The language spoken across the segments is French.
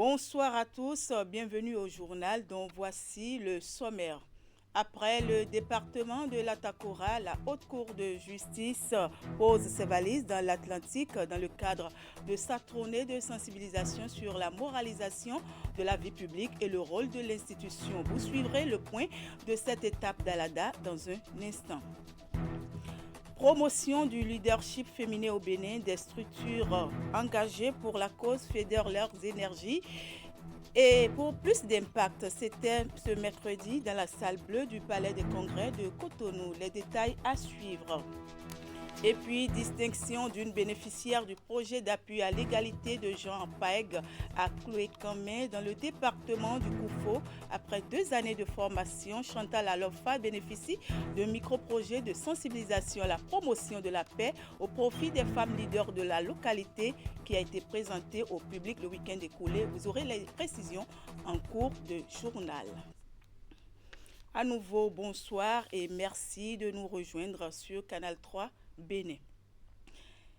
Bonsoir à tous, bienvenue au journal dont voici le sommaire. Après le département de l'Atakora, la Haute Cour de justice pose ses valises dans l'Atlantique dans le cadre de sa tournée de sensibilisation sur la moralisation de la vie publique et le rôle de l'institution. Vous suivrez le point de cette étape d'Alada dans un instant. Promotion du leadership féminin au Bénin, des structures engagées pour la cause fédèrent leurs énergies. Et pour plus d'impact, c'était ce mercredi dans la salle bleue du Palais des Congrès de Cotonou. Les détails à suivre. Et puis, distinction d'une bénéficiaire du projet d'appui à l'égalité de genre PAEG à Cloué-Camé dans le département du Koufo. Après 2 années de formation, Chantal Alofa bénéficie d'un micro-projet de sensibilisation à la promotion de la paix au profit des femmes leaders de la localité qui a été présenté au public le week-end écoulé. Vous aurez les précisions en cours de journal. À nouveau, bonsoir et merci de nous rejoindre sur Canal 3 Bénin.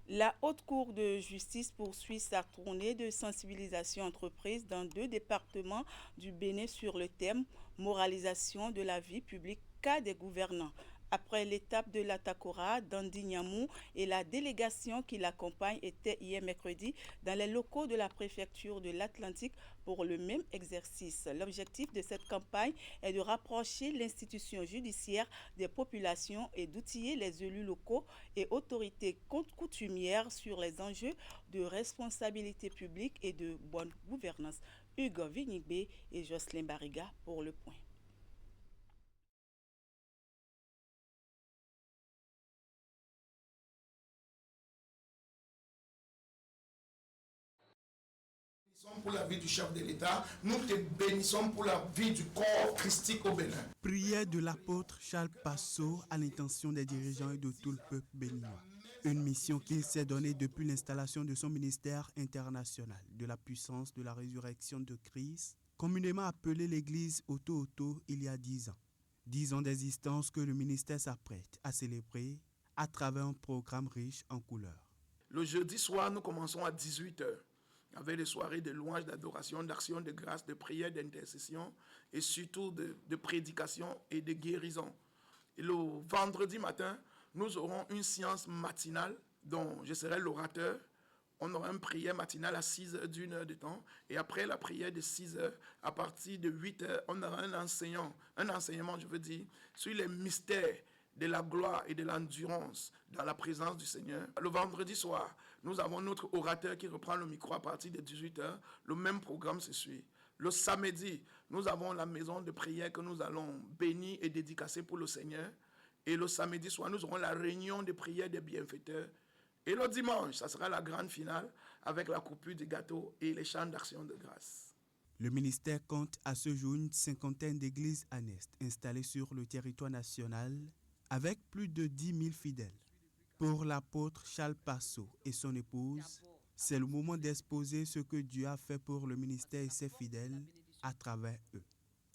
La Haute Cour de justice poursuit sa tournée de sensibilisation entreprise dans 2 départements du Bénin sur le thème moralisation de la vie publique cas des gouvernants. Après l'étape de l'Atakora, Dandy Niamou et la délégation qui l'accompagne étaient hier mercredi dans les locaux de la préfecture de l'Atlantique pour le même exercice. L'objectif de cette campagne est de rapprocher l'institution judiciaire des populations et d'outiller les élus locaux et autorités coutumières sur les enjeux de responsabilité publique et de bonne gouvernance. Hugo Vignigbe et Jocelyn Bariga pour le point. Pour la vie du chef de l'État, nous te bénissons pour la vie du corps christique au Bénin. Prière de l'apôtre Charles Passot à l'intention des dirigeants et de tout le peuple béninois. Une mission qu'il s'est donnée depuis l'installation de son ministère international de la puissance de la résurrection de Christ, communément appelé l'Église Auto il y a 10 ans. 10 ans d'existence que le ministère s'apprête à célébrer à travers un programme riche en couleurs. Le jeudi soir, nous commençons à 18h. Avec des soirées de louanges, d'adoration, d'action, de grâce, de prière, d'intercession et surtout de prédication et de guérison. Et le vendredi matin, nous aurons une séance matinale dont je serai l'orateur. On aura une prière matinale à 6h d'1 heure de temps. Et après la prière de 6h, à partir de 8h, on aura un enseignement, sur les mystères de la gloire et de l'endurance dans la présence du Seigneur. Le vendredi soir, nous avons notre orateur qui reprend le micro à partir de 18h. Le même programme se suit. Le samedi, nous avons la maison de prière que nous allons bénir et dédicacer pour le Seigneur. Et le samedi soir, nous aurons la réunion de prière des bienfaiteurs. Et le dimanche, ça sera la grande finale avec la coupure du gâteau et les chants d'action de grâce. Le ministère compte à ce jour une 50aine d'églises annexes installées sur le territoire national avec plus de 10 000 fidèles. Pour l'apôtre Charles Passot et son épouse, c'est le moment d'exposer ce que Dieu a fait pour le ministère et ses fidèles à travers eux.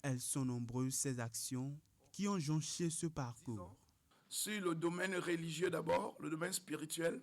Elles sont nombreuses ces actions qui ont jonché ce parcours. Sur le domaine religieux d'abord, le domaine spirituel,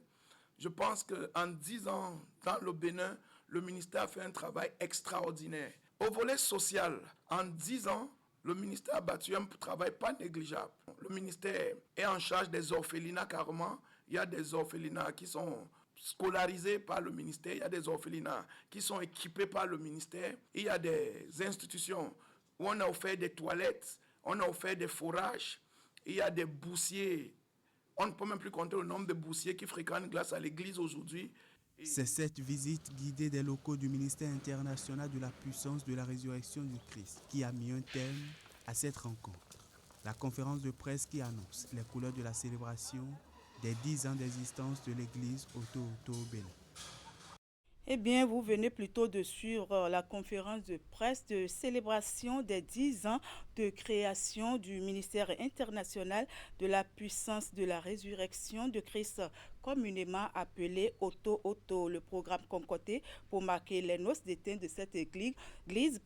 je pense qu'en 10 ans, dans le Bénin, le ministère a fait un travail extraordinaire. Au volet social, en 10 ans, le ministère a battu un travail pas négligeable. Le ministère est en charge des orphelinats carrément. Il y a des orphelinats qui sont scolarisés par le ministère. Il y a des orphelinats qui sont équipés par le ministère. Il y a des institutions où on a offert des toilettes, on a offert des fourrages. Il y a des boussiers. On ne peut même plus compter le nombre de boussiers qui fréquentent grâce à l'église aujourd'hui. C'est cette visite guidée des locaux du ministère international de la puissance de la résurrection du Christ qui a mis un terme à cette rencontre. La conférence de presse qui annonce les couleurs de la célébration des 10 ans d'existence de l'église Auto au Bénin. Eh bien, vous venez plutôt de suivre la conférence de presse de célébration des 10 ans de création du ministère international de la puissance de la résurrection de Christ, communément appelé Auto. Le programme concocté pour marquer les noces d'été de cette église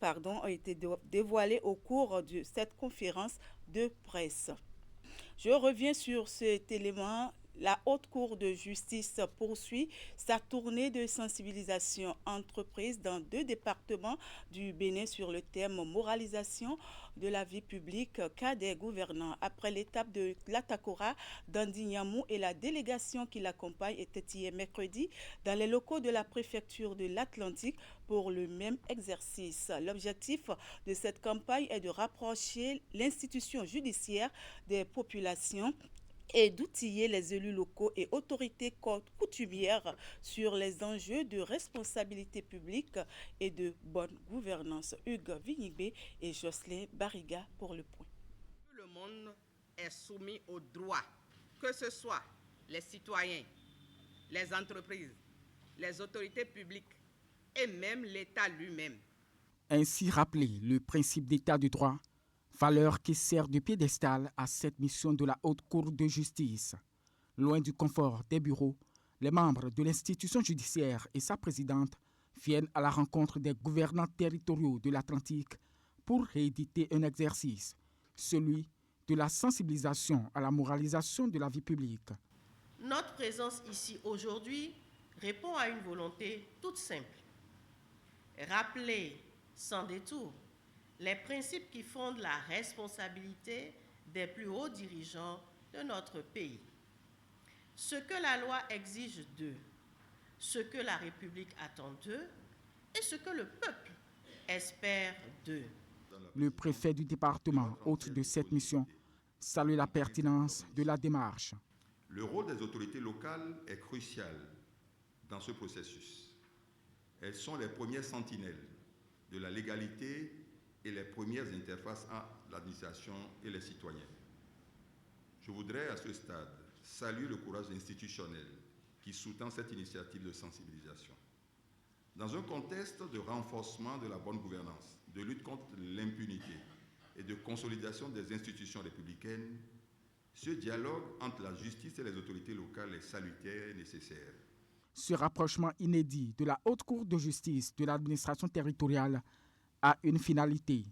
a été dévoilé au cours de cette conférence de presse. Je reviens sur cet élément. La Haute Cour de justice poursuit sa tournée de sensibilisation entreprise dans 2 départements du Bénin sur le thème moralisation de la vie publique cas des gouvernants. Après l'étape de l'Atakora d'Andignamou et la délégation qui l'accompagne était hier mercredi dans les locaux de la préfecture de l'Atlantique pour le même exercice. L'objectif de cette campagne est de rapprocher l'institution judiciaire des populations et d'outiller les élus locaux et autorités coutumières sur les enjeux de responsabilité publique et de bonne gouvernance. Hugues Vignibé et Jocelyn Barriga pour le point. Tout le monde est soumis aux droits, que ce soit les citoyens, les entreprises, les autorités publiques et même l'État lui-même. Ainsi rappelé le principe d'état de droit, valeur qui sert de piédestal à cette mission de la Haute Cour de justice. Loin du confort des bureaux, les membres de l'institution judiciaire et sa présidente viennent à la rencontre des gouvernants territoriaux de l'Atlantique pour rééditer un exercice, celui de la sensibilisation à la moralisation de la vie publique. Notre présence ici aujourd'hui répond à une volonté toute simple. Rappeler sans détour les principes qui fondent la responsabilité des plus hauts dirigeants de notre pays. Ce que la loi exige d'eux, ce que la République attend d'eux et ce que le peuple espère d'eux. Le préfet du département, hôte de cette mission, salue la pertinence de la démarche. Le rôle des autorités locales est crucial dans ce processus. Elles sont les premières sentinelles de la légalité et les premières interfaces entre l'administration et les citoyens. Je voudrais à ce stade saluer le courage institutionnel qui sous-tend cette initiative de sensibilisation. Dans un contexte de renforcement de la bonne gouvernance, de lutte contre l'impunité et de consolidation des institutions républicaines, ce dialogue entre la justice et les autorités locales est salutaire et nécessaire. Ce rapprochement inédit de la Haute Cour de justice de l'administration territoriale a une finalité,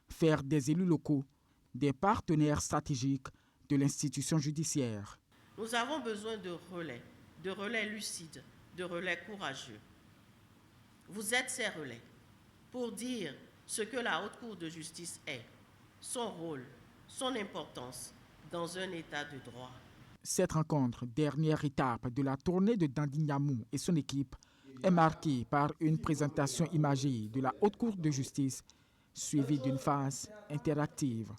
faire des élus locaux des partenaires stratégiques de l'institution judiciaire. Nous avons besoin de relais lucides, de relais courageux. Vous êtes ces relais pour dire ce que la Haute Cour de justice est, son rôle, son importance dans un état de droit. Cette rencontre, dernière étape de la tournée de Dandignamou et son équipe, est marquée par une présentation imagée de la Haute Cour de justice, suivie d'une phase interactive.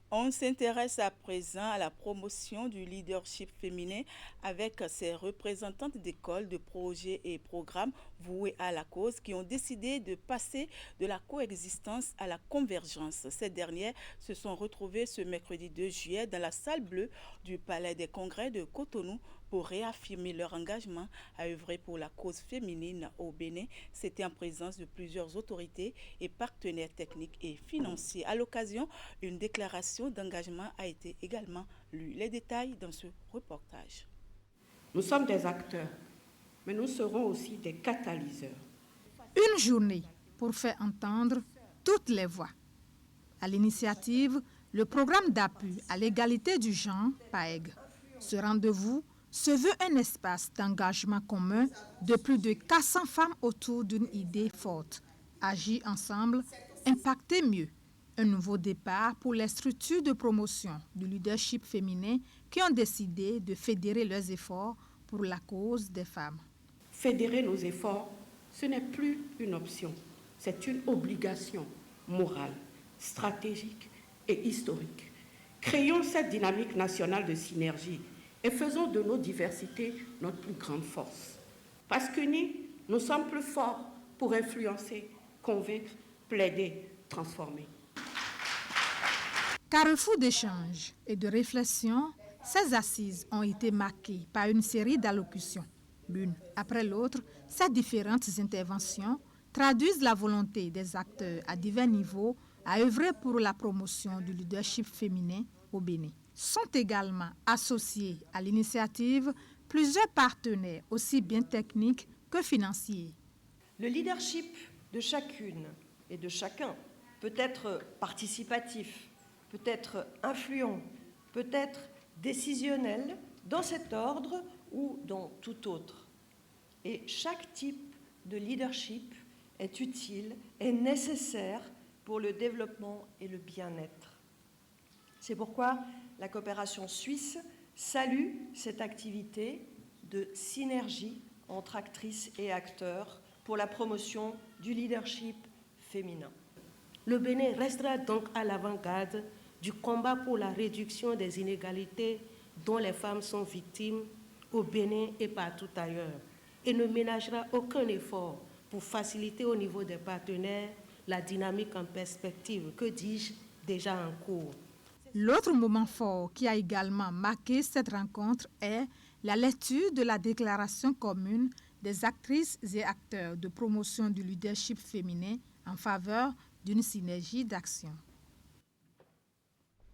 On s'intéresse à présent à la promotion du leadership féminin avec ses représentantes d'écoles, de projets et programmes voués à la cause qui ont décidé de passer de la coexistence à la convergence. Ces dernières se sont retrouvées ce mercredi 2 juillet dans la salle bleue du Palais des Congrès de Cotonou pour réaffirmer leur engagement à œuvrer pour la cause féminine au Bénin. C'était en présence de plusieurs autorités et partenaires techniques et financiers. À l'occasion, une déclaration d'engagement a été également lue. Les détails dans ce reportage. Nous sommes des acteurs, mais nous serons aussi des catalyseurs. Une journée pour faire entendre toutes les voix. À l'initiative, le programme d'appui à l'égalité du genre, PAEG. Ce rendez-vous se veut un espace d'engagement commun de plus de 400 femmes autour d'une idée forte. Agir ensemble, impacter mieux. Un nouveau départ pour les structures de promotion du leadership féminin qui ont décidé de fédérer leurs efforts pour la cause des femmes. Fédérer nos efforts, ce n'est plus une option, c'est une obligation morale, stratégique et historique. Créons cette dynamique nationale de synergie et faisons de nos diversités notre plus grande force. Parce qu'unis, nous sommes plus forts pour influencer, convaincre, plaider, transformer. Carrefour d'échanges et de réflexion, ces assises ont été marquées par une série d'allocutions. L'une après l'autre, ces différentes interventions traduisent la volonté des acteurs à divers niveaux à œuvrer pour la promotion du leadership féminin au Bénin. Sont également associés à l'initiative plusieurs partenaires aussi bien techniques que financiers. Le leadership de chacune et de chacun peut être participatif, peut être influent, peut être décisionnelle dans cet ordre ou dans tout autre. Et chaque type de leadership est utile et nécessaire pour le développement et le bien-être. C'est pourquoi la coopération suisse salue cette activité de synergie entre actrices et acteurs pour la promotion du leadership féminin. Le Bénin restera donc à l'avant-garde du combat pour la réduction des inégalités dont les femmes sont victimes au Bénin et partout ailleurs et ne ménagera aucun effort pour faciliter au niveau des partenaires la dynamique en perspective, que dis-je, déjà en cours. L'autre moment fort qui a également marqué cette rencontre est la lecture de la déclaration commune des actrices et acteurs de promotion du leadership féminin en faveur d'une synergie d'action.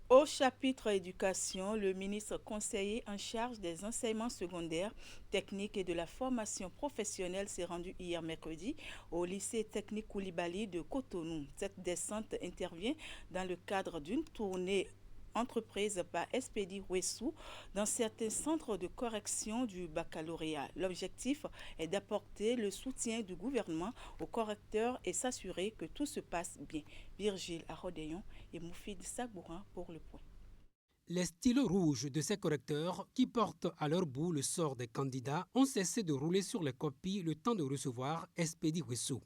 Au chapitre éducation, le ministre conseiller en charge des enseignements secondaires, techniques et de la formation professionnelle s'est rendu hier mercredi au lycée technique Koulibaly de Cotonou. Cette descente intervient dans le cadre d'une tournée entreprise par Expedi Wessou dans certains centres de correction du baccalauréat. L'objectif est d'apporter le soutien du gouvernement aux correcteurs et s'assurer que tout se passe bien. Virgile Arodéon et Moufid Sabourin pour le point. Les stylos rouges de ces correcteurs, qui portent à leur bout le sort des candidats, ont cessé de rouler sur les copies le temps de recevoir Expedi Wessou.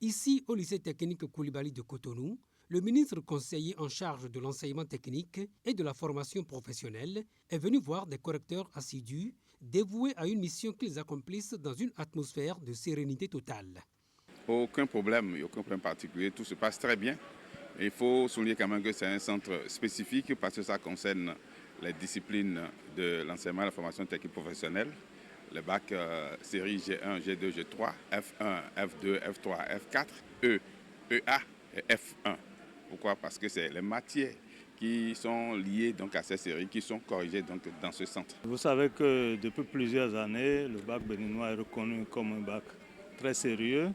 Ici, au lycée technique Koulibaly de Cotonou, le ministre conseiller en charge de l'enseignement technique et de la formation professionnelle est venu voir des correcteurs assidus, dévoués à une mission qu'ils accomplissent dans une atmosphère de sérénité totale. Aucun problème particulier, tout se passe très bien. Il faut souligner quand même que c'est un centre spécifique parce que ça concerne les disciplines de l'enseignement et de la formation technique professionnelle, le bac série G1, G2, G3, F1, F2, F3, F4, E, EA et F1. Pourquoi? Parce que c'est les matières qui sont liées donc à ces séries qui sont corrigées donc dans ce centre. Vous savez que depuis plusieurs années, le bac béninois est reconnu comme un bac très sérieux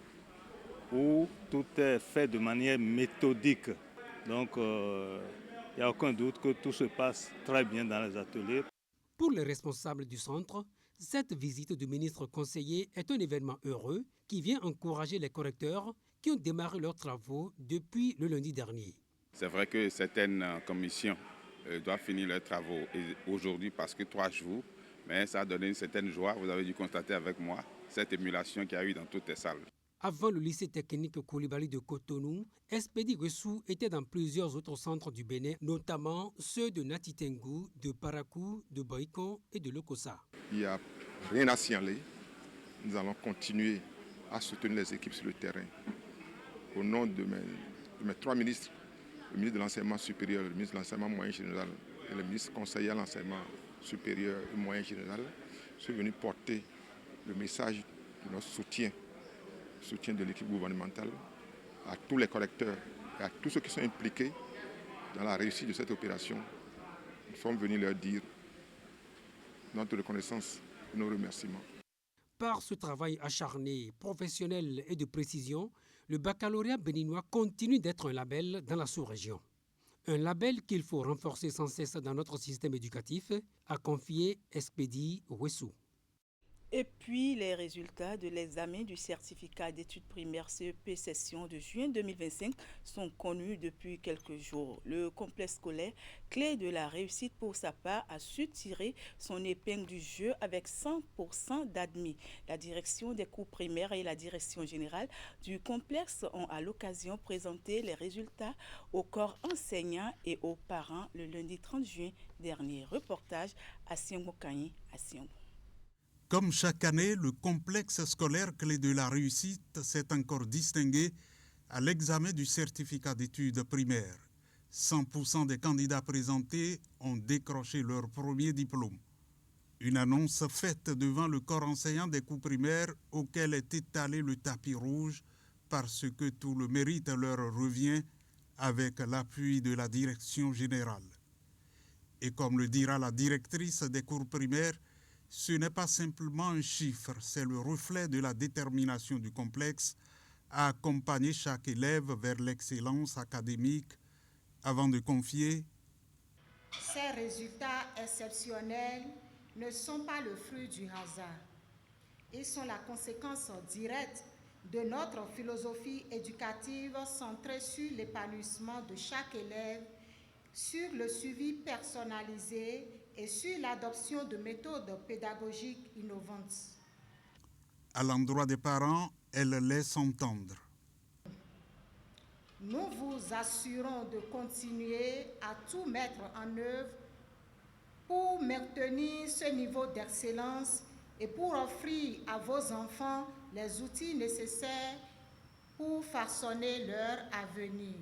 où tout est fait de manière méthodique. Donc il n'y a aucun doute que tout se passe très bien dans les ateliers. Pour les responsables du centre, cette visite du ministre conseiller est un événement heureux qui vient encourager les correcteurs qui ont démarré leurs travaux depuis le lundi dernier. C'est vrai que certaines commissions doivent finir leurs travaux aujourd'hui parce que 3 jours, mais ça a donné une certaine joie. Vous avez dû constater avec moi cette émulation qu'il y a eu dans toutes les salles. Avant le lycée technique Koulibaly de Cotonou, Expedi Wessou était dans plusieurs autres centres du Bénin, notamment ceux de Natitengu, de Parakou, de Boïkon et de Lokossa. Il n'y a rien à signaler. Nous allons continuer à soutenir les équipes sur le terrain. Au nom de mes 3 ministres, le ministre de l'enseignement supérieur, le ministre de l'enseignement moyen général et le ministre conseiller à l'enseignement supérieur et moyen général, je suis venu porter le message de notre soutien de l'équipe gouvernementale à tous les correcteurs et à tous ceux qui sont impliqués dans la réussite de cette opération. Nous sommes venus leur dire notre reconnaissance et nos remerciements. Par ce travail acharné, professionnel et de précision, le baccalauréat béninois continue d'être un label dans la sous-région. Un label qu'il faut renforcer sans cesse dans notre système éducatif, a confié Expedi Wessou. Et puis, les résultats de l'examen du certificat d'études primaires CEP session de juin 2025 sont connus depuis quelques jours. Le complexe scolaire, clé de la réussite pour sa part, a su tirer son épingle du jeu avec 100% d'admis. La direction des cours primaires et la direction générale du complexe ont à l'occasion présenté les résultats au corps enseignant et aux parents le lundi 30 juin dernier. Reportage à Siangokani à Siangou. Comme chaque année, le complexe scolaire clé de la réussite s'est encore distingué à l'examen du certificat d'études primaires. 100% des candidats présentés ont décroché leur premier diplôme. Une annonce faite devant le corps enseignant des cours primaires auquel est étalé le tapis rouge parce que tout le mérite leur revient avec l'appui de la direction générale. Et comme le dira la directrice des cours primaires, ce n'est pas simplement un chiffre, c'est le reflet de la détermination du complexe à accompagner chaque élève vers l'excellence académique avant de confier. Ces résultats exceptionnels ne sont pas le fruit du hasard. Ils sont la conséquence directe de notre philosophie éducative centrée sur l'épanouissement de chaque élève, sur le suivi personnalisé et sur l'adoption de méthodes pédagogiques innovantes. À l'endroit des parents, elle laisse entendre. Nous vous assurons de continuer à tout mettre en œuvre pour maintenir ce niveau d'excellence et pour offrir à vos enfants les outils nécessaires pour façonner leur avenir.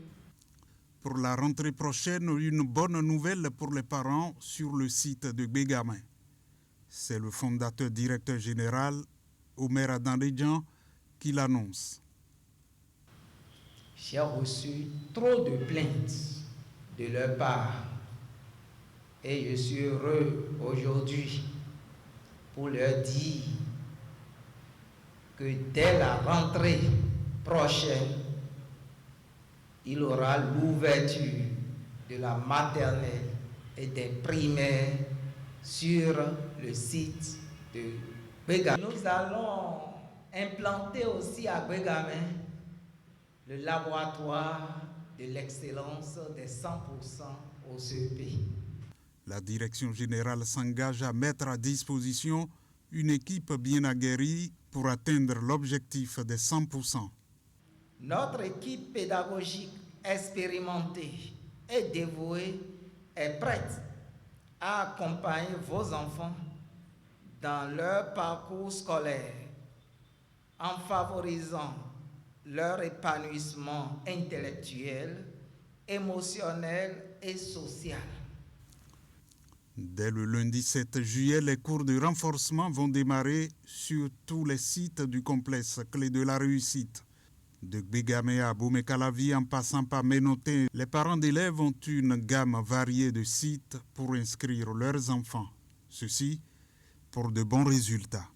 Pour la rentrée prochaine, une bonne nouvelle pour les parents sur le site de Gbegame. C'est le fondateur directeur général, Omer Adanredjan, qui l'annonce. J'ai reçu trop de plaintes de leur part et je suis heureux aujourd'hui pour leur dire que dès la rentrée prochaine, il aura l'ouverture de la maternelle et des primaires sur le site de Gbegame. Nous allons implanter aussi à Gbegame le laboratoire de l'excellence des 100% au CEP. La direction générale s'engage à mettre à disposition une équipe bien aguerrie pour atteindre l'objectif des 100%. Notre équipe pédagogique expérimentée et dévouée est prête à accompagner vos enfants dans leur parcours scolaire en favorisant leur épanouissement intellectuel, émotionnel et social. Dès le lundi 7 juillet, les cours de renforcement vont démarrer sur tous les sites du complexe Clé de la Réussite. De Gbegame à Boumé-Calavi en passant par Ménoté, les parents d'élèves ont une gamme variée de sites pour inscrire leurs enfants. Ceci pour de bons résultats.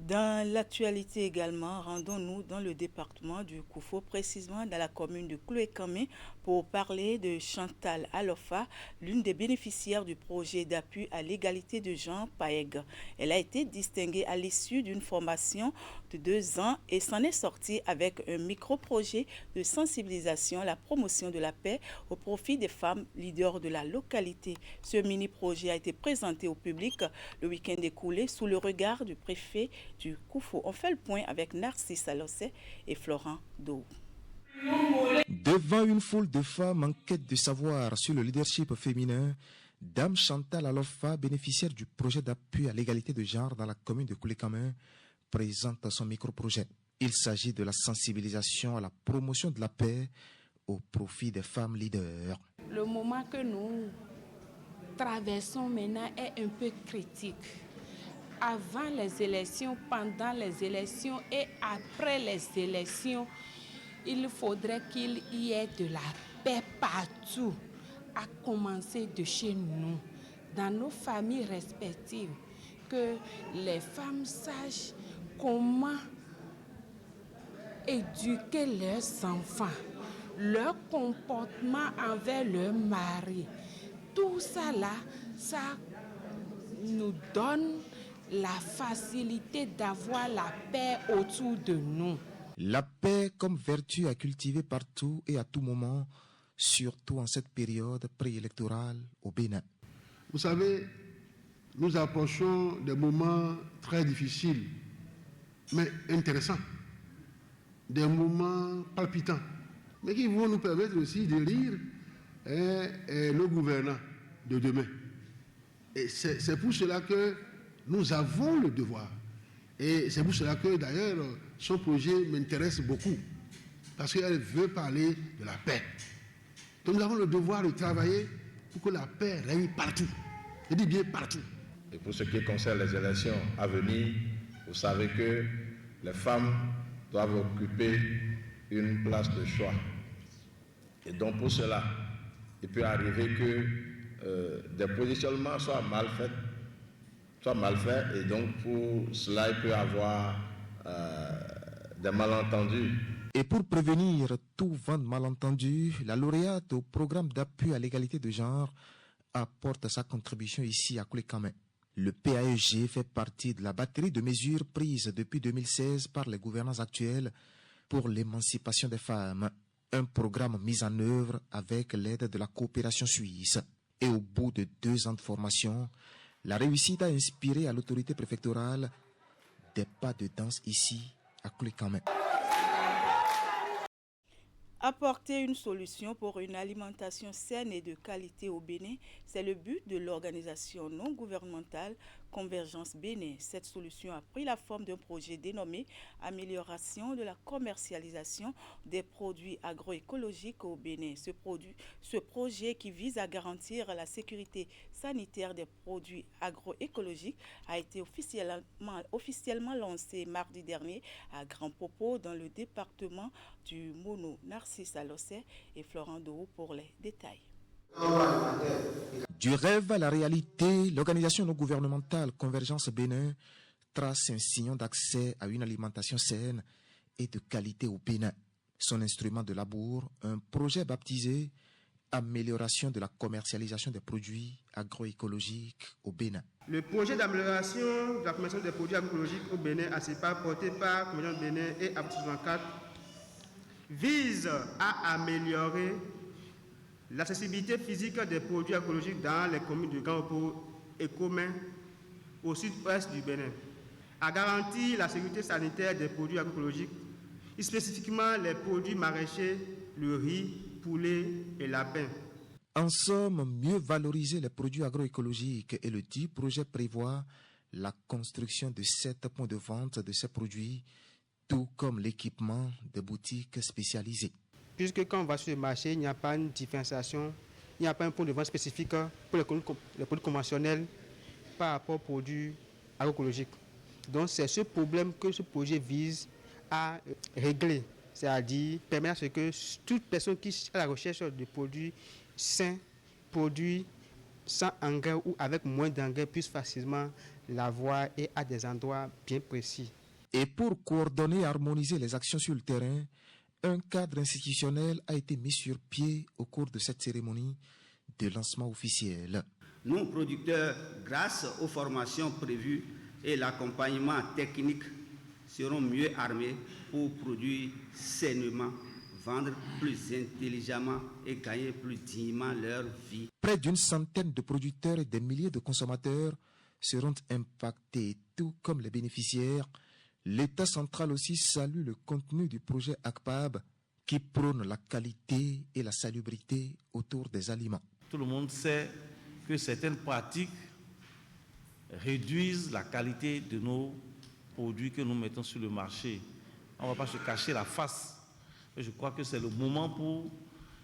Dans l'actualité également, rendons-nous dans le département du Koufo, précisément dans la commune de Klouékamé, pour parler de Chantal Alofa, l'une des bénéficiaires du projet d'appui à l'égalité de genre PAEG. Elle a été distinguée à l'issue d'une formation de 2 ans et s'en est sortie avec un micro-projet de sensibilisation à la promotion de la paix au profit des femmes leaders de la localité. Ce mini-projet a été présenté au public le week-end écoulé sous le regard du préfet du Koufo. On fait le point avec Narcisse Alossé et Florent Dou. Devant une foule de femmes en quête de savoir sur le leadership féminin, Dame Chantal Alofa, bénéficiaire du projet d'appui à l'égalité de genre dans la commune de Koulékamé, présente son micro-projet. Il s'agit de la sensibilisation à la promotion de la paix au profit des femmes leaders. Le moment que nous traversons maintenant est un peu critique. Avant les élections, pendant les élections et après les élections, il faudrait qu'il y ait de la paix partout, à commencer de chez nous, dans nos familles respectives, que les femmes sachent comment éduquer leurs enfants, leur comportement envers leur mari. Tout ça là, ça nous donne la facilité d'avoir la paix autour de nous. La paix comme vertu à cultiver partout et à tout moment, surtout en cette période préélectorale au Bénin. Vous savez, nous approchons des moments très difficiles, mais intéressants, des moments palpitants, mais qui vont nous permettre aussi de lire le gouvernant de demain. Et c'est pour cela que nous avons le devoir. Et c'est pour cela que d'ailleurs son projet m'intéresse beaucoup. Parce qu'elle veut parler de la paix. Donc nous avons le devoir de travailler pour que la paix règne partout. Je dis bien partout. Et pour ce qui concerne les élections à venir, vous savez que les femmes doivent occuper une place de choix. Et donc pour cela, il peut arriver que des positionnements soient mal faits, et donc pour cela il peut y avoir des malentendus. Et pour prévenir tout vent de malentendu, la lauréate au programme d'appui à l'égalité de genre apporte sa contribution ici à Koulikame. Le PAEG fait partie de la batterie de mesures prises depuis 2016 par les gouvernants actuels pour l'émancipation des femmes. Un programme mis en œuvre avec l'aide de la coopération suisse. Et au bout de 2 ans de formation, la réussite a inspiré à l'autorité préfectorale des pas de danse ici à Koulikame. Apporter une solution pour une alimentation saine et de qualité au Bénin, c'est le but de l'organisation non gouvernementale Convergence Bénin. Cette solution a pris la forme d'un projet dénommé Amélioration de la commercialisation des produits agroécologiques au Bénin. Ce projet qui vise à garantir la sécurité sanitaire des produits agroécologiques a été officiellement lancé mardi dernier à Grand Popo dans le département du Mono. Narcisse Alossé et Florent Dohou pour les détails. Du rêve à la réalité, l'organisation non gouvernementale Convergence Bénin trace un sillon d'accès à une alimentation saine et de qualité au Bénin. Son instrument de labour, un projet baptisé Amélioration de la commercialisation des produits agroécologiques au Bénin. Le projet d'amélioration de la commercialisation des produits agroécologiques au Bénin, ACEPA, porté par Convergence Bénin et Apti 64, vise à améliorer l'accessibilité physique des produits agroécologiques dans les communes de Grand Popo et Commun au sud-ouest du Bénin, à garantir la sécurité sanitaire des produits agroécologiques, et spécifiquement les produits maraîchers, le riz, poulet et lapin. En somme, mieux valoriser les produits agroécologiques et le dit projet prévoit la construction de 7 points de vente de ces produits, tout comme l'équipement de boutiques spécialisées. Puisque quand on va sur le marché, il n'y a pas une différenciation, il n'y a pas un point de vente spécifique pour les produits conventionnels par rapport aux produits agroécologiques. Donc c'est ce problème que ce projet vise à régler, c'est-à-dire permettre à ce que toute personne qui est à la recherche de produits sains, produits sans engrais ou avec moins d'engrais puisse facilement l'avoir et à des endroits bien précis. Et pour coordonner et harmoniser les actions sur le terrain, un cadre institutionnel a été mis sur pied au cours de cette cérémonie de lancement officiel. Nous, producteurs, grâce aux formations prévues et l'accompagnement technique, seront mieux armés pour produire sainement, vendre plus intelligemment et gagner plus dignement leur vie. Près d'une centaine de producteurs et des milliers de consommateurs seront impactés, tout comme les bénéficiaires. L'État central aussi salue le contenu du projet ACPAB qui prône la qualité et la salubrité autour des aliments. Tout le monde sait que certaines pratiques réduisent la qualité de nos produits que nous mettons sur le marché. On ne va pas se cacher la face. Mais je crois que c'est le moment pour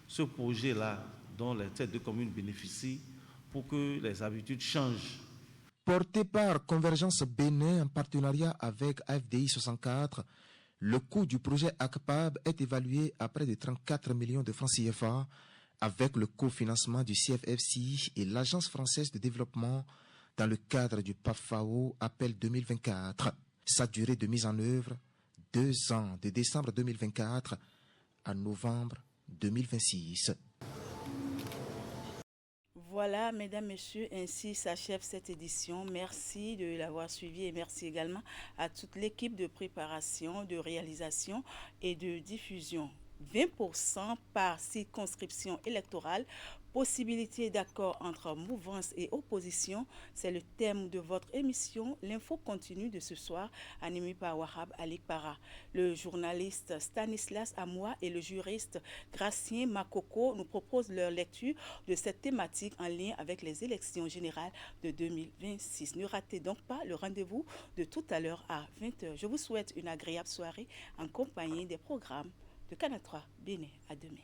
ce projet-là, dont ces 2 communes bénéficient, pour que les habitudes changent. Porté par Convergence Bénin en partenariat avec AFDI 64, le coût du projet ACPAB est évalué à près de 34 millions de francs CFA avec le cofinancement du CFFC et l'Agence française de développement dans le cadre du PAFAO Appel 2024. Sa durée de mise en œuvre, 2 ans, de décembre 2024 à novembre 2026. Voilà, mesdames, messieurs, ainsi s'achève cette édition. Merci de l'avoir suivi et merci également à toute l'équipe de préparation, de réalisation et de diffusion. 20% par circonscription électorale, possibilité d'accord entre mouvance et opposition, c'est le thème de votre émission L'info continue de ce soir, animée par Wahab Alikpara. Le journaliste Stanislas Amoua et le juriste Gracien Makoko nous proposent leur lecture de cette thématique en lien avec les élections générales de 2026. Ne ratez donc pas le rendez-vous de tout à l'heure à 20h. Je vous souhaite une agréable soirée en compagnie des programmes de Canal 3 Bénin. À demain.